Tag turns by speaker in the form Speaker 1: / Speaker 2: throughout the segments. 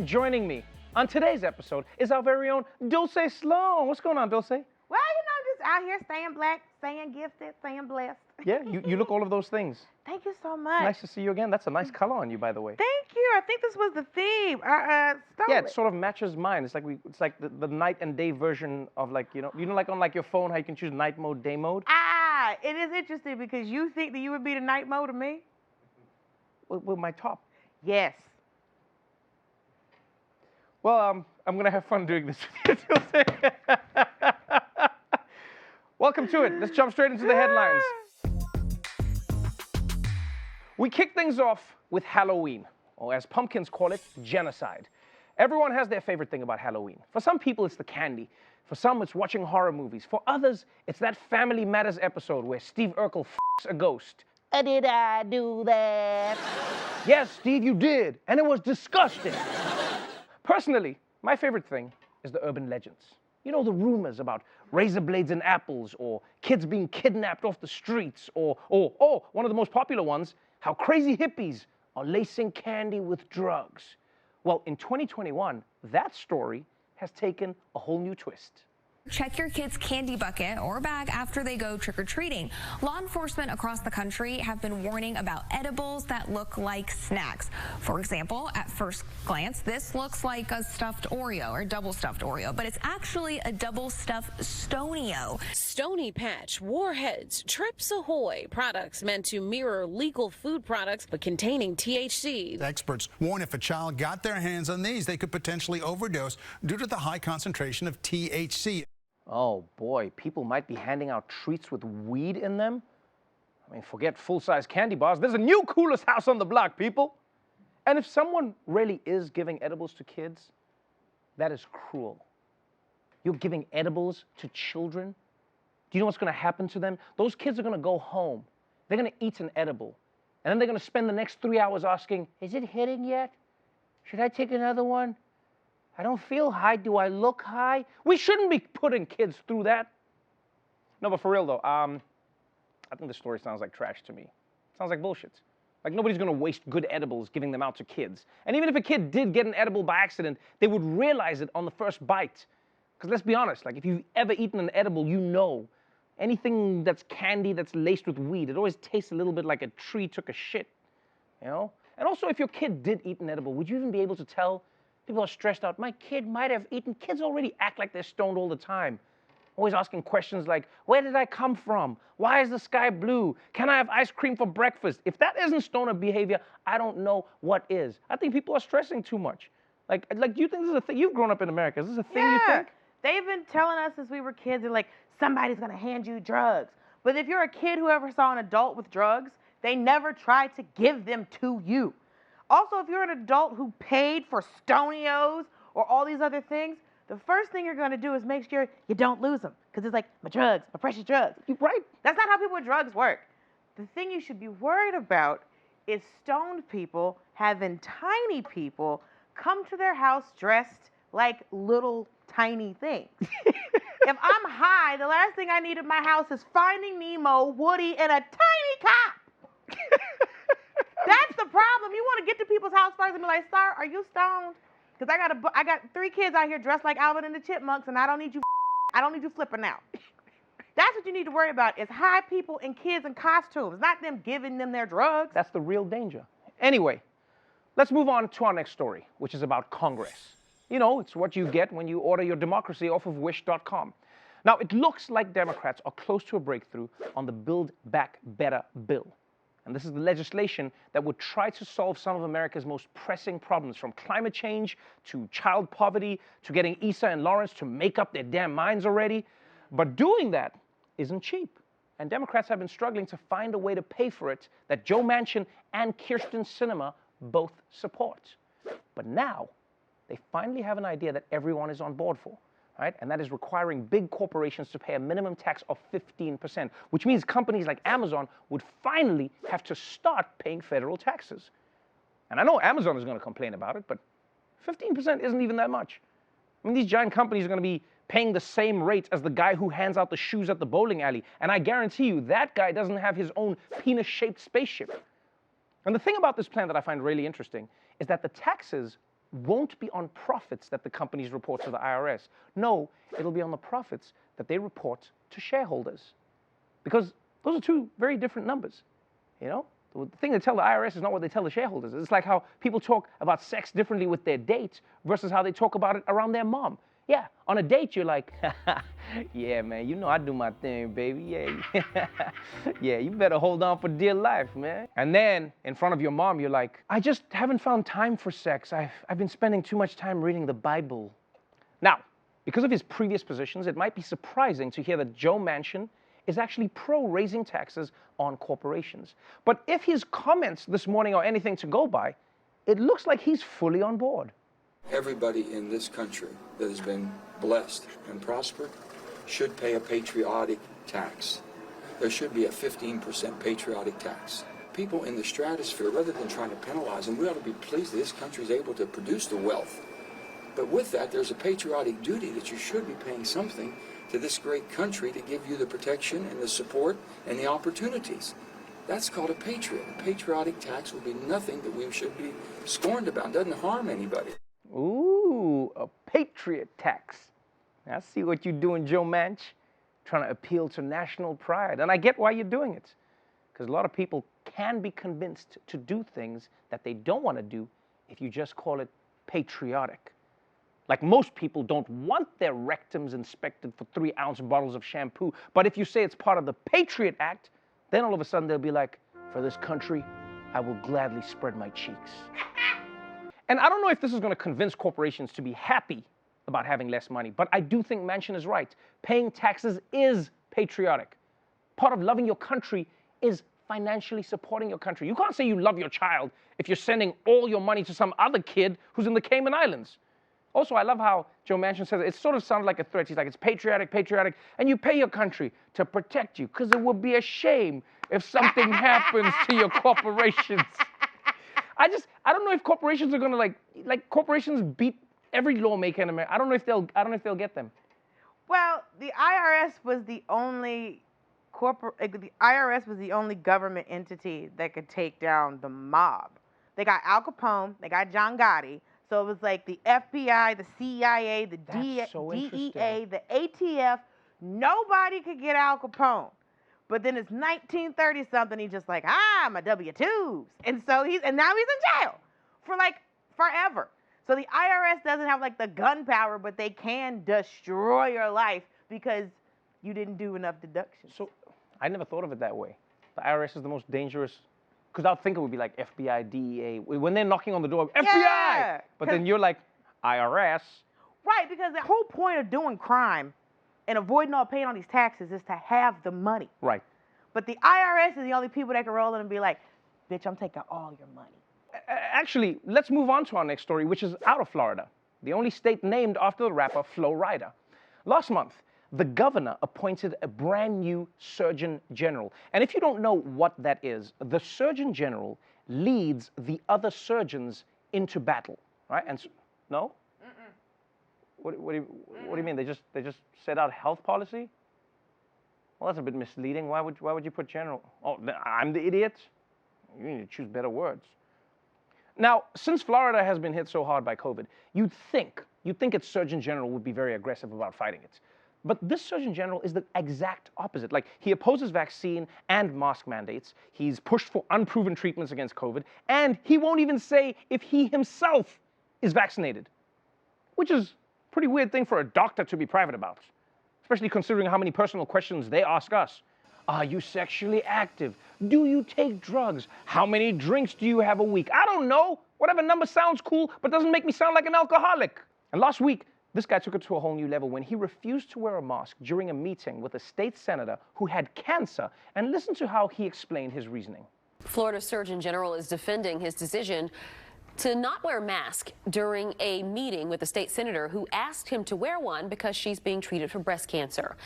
Speaker 1: Joining me on today's episode is our very own Dulce Sloan. What's going on, Dulce?
Speaker 2: Well, just out here staying black, staying gifted, staying blessed.
Speaker 1: Yeah, you look all of those things.
Speaker 2: Thank you so much.
Speaker 1: Nice to see you again. That's a nice color on you, by the way.
Speaker 2: Thank you. I think this was the theme.
Speaker 1: Yeah, it sort of matches mine. It's like the night and day version of like, like on like your phone how you can choose night mode, day mode.
Speaker 2: It is interesting because you think that you would be the night mode of me?
Speaker 1: With my top.
Speaker 2: Yes.
Speaker 1: Well, I'm gonna have fun doing this with you, Dulce. Welcome to it. Let's jump straight into the headlines. We kick things off with Halloween, or as pumpkins call it, genocide. Everyone has their favorite thing about Halloween. For some people, it's the candy. For some, it's watching horror movies. For others, it's that Family Matters episode where Steve Urkel f***s a ghost. Did I do that? Yes, Steve, you did, and it was disgusting. Personally, my favorite thing is the urban legends. You know, the rumors about razor blades and apples, or kids being kidnapped off the streets, or one of the most popular ones, how crazy hippies are lacing candy with drugs. Well, in 2021, that story has taken a whole new twist.
Speaker 3: Check your kid's candy bucket or bag after they go trick-or-treating. Law enforcement across the country have been warning about edibles that look like snacks. For example, at first glance, this looks like a stuffed Oreo or double stuffed Oreo, but it's actually a double stuffed Stonio.
Speaker 4: Stony Patch, Warheads, Trips Ahoy, products meant to mirror legal food products but containing THC.
Speaker 5: Experts warn if a child got their hands on these, they could potentially overdose due to the high concentration of THC.
Speaker 1: Oh boy, people might be handing out treats with weed in them. I mean, forget full-size candy bars. There's a new coolest house on the block, people. And if someone really is giving edibles to kids, that is cruel. You're giving edibles to children? Do you know what's going to happen to them? Those kids are going to go home. They're going to eat an edible. And then they're going to spend the next 3 hours asking, is it hitting yet? Should I take another one? I don't feel high. Do I look high? We shouldn't be putting kids through that. No, but for real though, I think the story sounds like trash to me. It sounds like bullshit. Like nobody's gonna waste good edibles giving them out to kids. And even if a kid did get an edible by accident, they would realize it on the first bite. Because let's be honest, like if you've ever eaten an edible, you know anything that's candy that's laced with weed, it always tastes a little bit like a tree took a shit, you know? And also if your kid did eat an edible, would you even be able to tell? People are stressed out. My kid might have eaten. Kids already act like they're stoned all the time. Always asking questions like, where did I come from? Why is the sky blue? Can I have ice cream for breakfast? If that isn't stoner behavior, I don't know what is. I think people are stressing too much. Like, do you think this is a thing? You've grown up in America. Is this a thing you think?
Speaker 2: They've been telling us since we were kids, they're like, somebody's going to hand you drugs. But if you're a kid who ever saw an adult with drugs, they never tried to give them to you. Also, if you're an adult who paid for Stonios or all these other things, the first thing you're going to do is make sure you don't lose them. Because it's like, my drugs, my precious drugs.
Speaker 1: Right.
Speaker 2: That's not how people with drugs work. The thing you should be worried about is stoned people having tiny people come to their house dressed like little tiny things. If I'm high, the last thing I need in my house is Finding Nemo, Woody, and a tiny cop. That's the problem. You want to get to people's house first and be like, sir, are you stoned? Because I got 3 kids out here dressed like Alvin and the Chipmunks, and I don't need you flipping out. That's what you need to worry about is high people and kids in costumes, not them giving them their drugs.
Speaker 1: That's the real danger. Anyway, let's move on to our next story, which is about Congress. You know, it's what you get when you order your democracy off of wish.com. Now, it looks like Democrats are close to a breakthrough on the Build Back Better bill. And this is the legislation that would try to solve some of America's most pressing problems, from climate change to child poverty to getting Issa and Lawrence to make up their damn minds already. But doing that isn't cheap. And Democrats have been struggling to find a way to pay for it that Joe Manchin and Kyrsten Sinema both support. But now, they finally have an idea that everyone is on board for. Right? And that is requiring big corporations to pay a minimum tax of 15%, which means companies like Amazon would finally have to start paying federal taxes. And I know Amazon is going to complain about it, but 15% isn't even that much. I mean, these giant companies are going to be paying the same rate as the guy who hands out the shoes at the bowling alley. And I guarantee you, that guy doesn't have his own penis-shaped spaceship. And the thing about this plan that I find really interesting is that the taxes won't be on profits that the companies report to the IRS. No, it'll be on the profits that they report to shareholders. Because those are two very different numbers, you know? The thing they tell the IRS is not what they tell the shareholders. It's like how people talk about sex differently with their dates versus how they talk about it around their mom. Yeah, on a date, you're like, yeah, man, you know I do my thing, baby. Yeah, yeah, you better hold on for dear life, man. And then in front of your mom, you're like, I just haven't found time for sex. I've been spending too much time reading the Bible. Now, because of his previous positions, it might be surprising to hear that Joe Manchin is actually pro-raising taxes on corporations. But if his comments this morning are anything to go by, it looks like he's fully on board.
Speaker 6: Everybody in this country that has been blessed and prospered should pay a patriotic tax. There should be a 15% patriotic tax. People in the stratosphere, rather than trying to penalize them, we ought to be pleased that this country is able to produce the wealth. But with that, there's a patriotic duty that you should be paying something to this great country to give you the protection and the support and the opportunities. That's called a patriot. A patriotic tax will be nothing that we should be scorned about. It doesn't harm anybody.
Speaker 1: Ooh, a patriot tax. I see what you're doing, Joe Manchin, trying to appeal to national pride. And I get why you're doing it. Because a lot of people can be convinced to do things that they don't want to do if you just call it patriotic. Like most people don't want their rectums inspected for 3-ounce bottles of shampoo. But if you say it's part of the Patriot Act, then all of a sudden they'll be like, for this country, I will gladly spread my cheeks. And I don't know if this is going to convince corporations to be happy about having less money, but I do think Manchin is right. Paying taxes is patriotic. Part of loving your country is financially supporting your country. You can't say you love your child if you're sending all your money to some other kid who's in the Cayman Islands. Also, I love how Joe Manchin says it sort of sounds like a threat. He's like, it's patriotic, patriotic, and you pay your country to protect you because it would be a shame if something happens to your corporations. I don't know if corporations are going to like corporations beat every lawmaker in America. I don't know if they'll get them.
Speaker 2: Well, the IRS was the only government entity that could take down the mob. They got Al Capone, they got John Gotti. So it was like the FBI, the CIA, the DEA, the ATF. Nobody could get Al Capone. But then it's 1930-something. He's just like, my W-2s. And now he's in jail for like forever. So the IRS doesn't have like the gun power, but they can destroy your life because you didn't do enough deductions.
Speaker 1: So I never thought of it that way. The IRS is the most dangerous. Because I'd think it would be like FBI, DEA. When they're knocking on the door, FBI!
Speaker 2: Yeah,
Speaker 1: but then you're like, IRS.
Speaker 2: Right, because the whole point of doing crime and avoiding all paying all these taxes is to have the money.
Speaker 1: Right.
Speaker 2: But the IRS is the only people that can roll in and be like, bitch, I'm taking all your money.
Speaker 1: Actually, let's move on to our next story, which is out of Florida, the only state named after the rapper Flo Rida. Last month, the governor appointed a brand new Surgeon General. And if you don't know what that is, the Surgeon General leads the other surgeons into battle, right? And no? What do you mean? They just set out health policy? Well, that's a bit misleading. Why would you put general? Oh, I'm the idiot? You need to choose better words. Now, since Florida has been hit so hard by COVID, you'd think its Surgeon General would be very aggressive about fighting it. But this Surgeon General is the exact opposite. Like, he opposes vaccine and mask mandates. He's pushed for unproven treatments against COVID. And he won't even say if he himself is vaccinated, which is a pretty weird thing for a doctor to be private about, especially considering how many personal questions they ask us. Are you sexually active? Do you take drugs? How many drinks do you have a week? I don't know. Whatever number sounds cool, but doesn't make me sound like an alcoholic. And last week, this guy took it to a whole new level when he refused to wear a mask during a meeting with a state senator who had cancer. And listen to how he explained his reasoning.
Speaker 7: Florida Surgeon General is defending his decision to not wear a mask during a meeting with a state senator who asked him to wear one because she's being treated for breast cancer.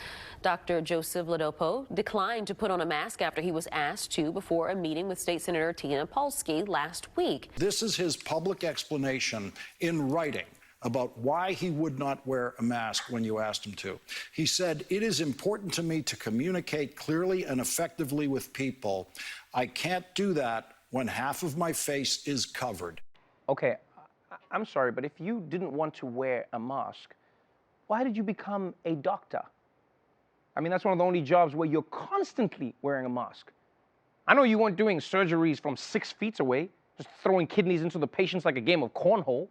Speaker 7: Dr. Joseph Ladopo declined to put on a mask after he was asked to before a meeting with State Senator Tina Polsky last week.
Speaker 8: This is his public explanation in writing about why he would not wear a mask when you asked him to. He said, "It is important to me to communicate clearly and effectively with people. I can't do that when half of my face is covered."
Speaker 1: Okay, I'm sorry, but if you didn't want to wear a mask, why did you become a doctor? I mean, that's one of the only jobs where you're constantly wearing a mask. I know you weren't doing surgeries from 6 feet away, just throwing kidneys into the patients like a game of cornhole.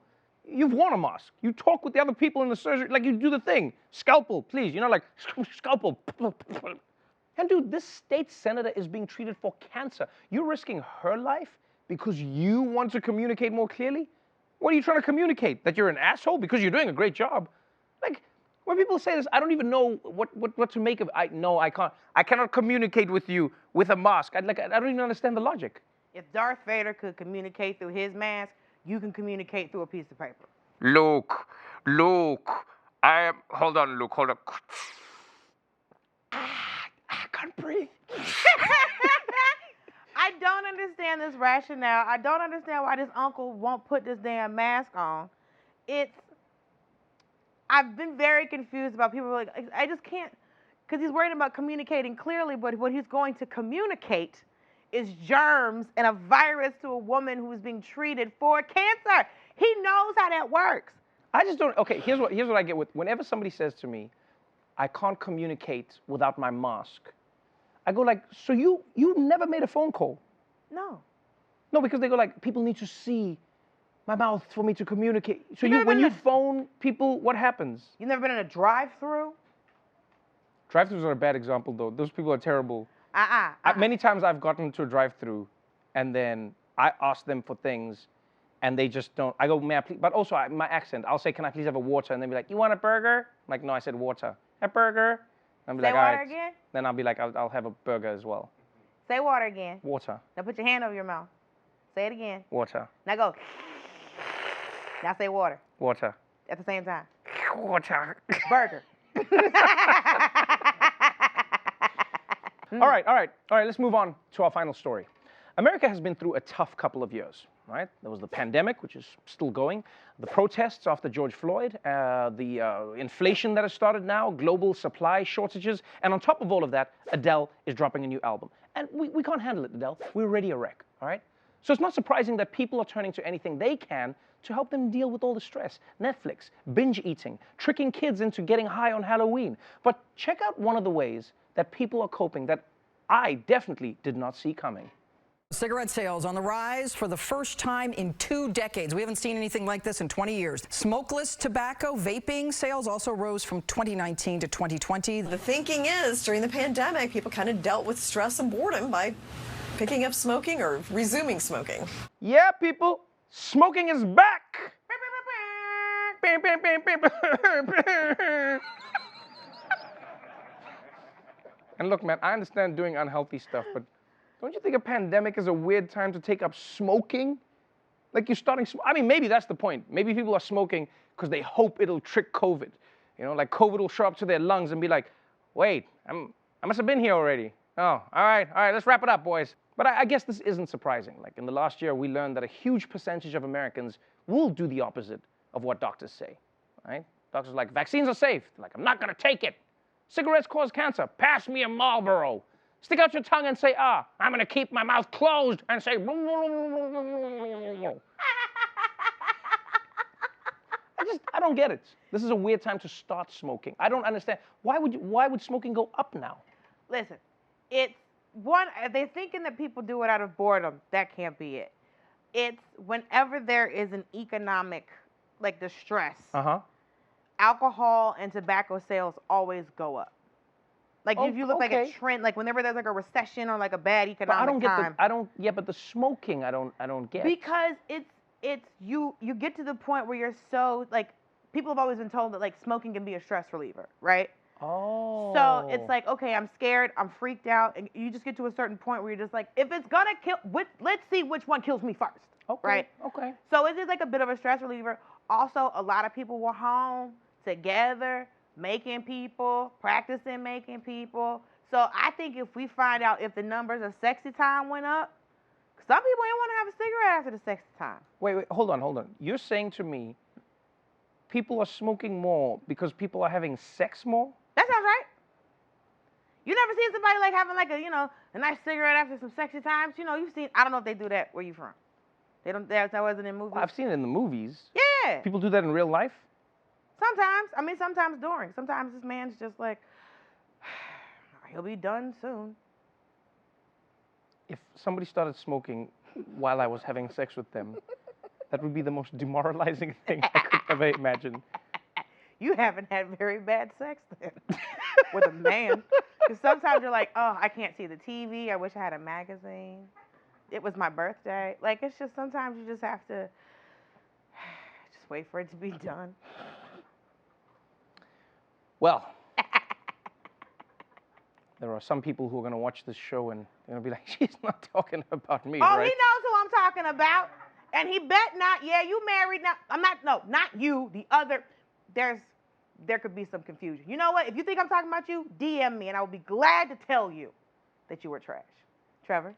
Speaker 1: You've worn a mask. You talk with the other people in the surgery, like you do the thing. Scalpel, please, like scalpel. And dude, this state senator is being treated for cancer. You're risking her life because you want to communicate more clearly? What are you trying to communicate? That you're an asshole because you're doing a great job? Like, when people say this, I don't even know what to make of it. I cannot communicate with you with a mask. I don't even understand the logic.
Speaker 2: If Darth Vader could communicate through his mask, you can communicate through a piece of paper.
Speaker 1: Luke, hold on, Luke, hold on. I can't breathe.
Speaker 2: I don't understand this rationale. I don't understand why this uncle won't put this damn mask on. I've been very confused about people like, I just can't, because he's worried about communicating clearly, but what he's going to communicate is germs and a virus to a woman who is being treated for cancer. He knows how that works.
Speaker 1: I just don't, okay, here's what I get with, whenever somebody says to me, I can't communicate without my mask, I go like, so you never made a phone call?
Speaker 2: No.
Speaker 1: No, because they go like, people need to see my mouth for me to communicate. So when you phone people, what happens?
Speaker 2: You've never been in a drive-through?
Speaker 1: Drive-thrus are a bad example, though. Those people are terrible. Many times I've gotten to a drive-thru, and then I ask them for things, and they just don't. I go, may I please? But also my accent. I'll say, can I please have a water? And they'll be like, you want a burger? I'm like, no, I said water. A burger? And I'll be
Speaker 2: Say
Speaker 1: like,
Speaker 2: water
Speaker 1: all right.
Speaker 2: again?
Speaker 1: Then I'll be like, I'll have a burger as well.
Speaker 2: Say water again.
Speaker 1: Water.
Speaker 2: Now put your hand over your mouth. Say it again.
Speaker 1: Water.
Speaker 2: Now go. Now say water.
Speaker 1: Water.
Speaker 2: At the same time.
Speaker 1: Water.
Speaker 2: Burger.
Speaker 1: All right, let's move on to our final story. America has been through a tough couple of years, right? There was the pandemic, which is still going, the protests after George Floyd, the inflation that has started now, global supply shortages, and on top of all of that, Adele is dropping a new album. And we can't handle it, Adele. We're already a wreck, all right? So it's not surprising that people are turning to anything they can to help them deal with all the stress. Netflix, binge eating, tricking kids into getting high on Halloween. But check out one of the ways that people are coping that I definitely did not see coming.
Speaker 9: Cigarette sales on the rise for the first time in 2 decades. We haven't seen anything like this in 20 years. Smokeless tobacco, vaping sales also rose from 2019 to 2020.
Speaker 10: The thinking is during the pandemic, people kind of dealt with stress and boredom by picking up smoking or resuming smoking.
Speaker 1: Yeah, people, smoking is back. And look, man, I understand doing unhealthy stuff, but don't you think a pandemic is a weird time to take up smoking? Like you're starting, I mean, maybe that's the point. Maybe people are smoking because they hope it'll trick COVID. You know, like COVID will show up to their lungs and be like, wait, I must have been here already. Oh, all right, let's wrap it up, boys. But I guess this isn't surprising. Like in the last year, we learned that a huge percentage of Americans will do the opposite of what doctors say, right? Doctors are like, vaccines are safe. They're like, I'm not gonna take it. Cigarettes cause cancer. Pass me a Marlboro. Stick out your tongue and say, I'm gonna keep my mouth closed and say, I don't get it. This is a weird time to start smoking. I don't understand. Why would smoking go up now?
Speaker 2: Listen, it's one, if they're thinking that people do it out of boredom, that can't be it. It's whenever there is an economic, like distress, alcohol and tobacco sales always go up. Like if you look like a trend, like whenever there's like a recession or like a bad economic time.
Speaker 1: But the smoking, I don't get.
Speaker 2: Because it's you get to the point where you're so, like, people have always been told that like smoking can be a stress reliever, right?
Speaker 1: Oh.
Speaker 2: So it's like, okay, I'm scared, I'm freaked out, and you just get to a certain point where you're just like, if it's gonna kill, let's see which one kills me first, right?
Speaker 1: Okay.
Speaker 2: So it is like a bit of a stress reliever. Also, a lot of people were home together, making people, practicing making people. So I think if we find out if the numbers of sexy time went up, some people don't want to have a cigarette after the sexy time.
Speaker 1: Wait, hold on. You're saying to me, people are smoking more because people are having sex more?
Speaker 2: That sounds right. You never seen somebody like having like a nice cigarette after some sexy times? You know, you've seen, I don't know if they do that where you from. They don't. That wasn't in movies.
Speaker 1: I've seen it in the movies.
Speaker 2: Yeah.
Speaker 1: People do that in real life.
Speaker 2: Sometimes. I mean, sometimes during. Sometimes this man's just like, he'll be done soon.
Speaker 1: If somebody started smoking while I was having sex with them, that would be the most demoralizing thing I could ever imagine.
Speaker 2: You haven't had very bad sex then with a man. Because sometimes you're like, oh, I can't see the TV. I wish I had a magazine. It was my birthday. Like, it's just sometimes you just have to just wait for it to be done.
Speaker 1: Well, there are some people who are going to watch this show and they're going to be like, she's not talking about me,
Speaker 2: Oh,
Speaker 1: right?
Speaker 2: he knows who I'm talking about. And he bet not. Yeah, you married now. Not you. The other. There could be some confusion. You know what? If you think I'm talking about you, DM me and I will be glad to tell you that you were trash. Trevor?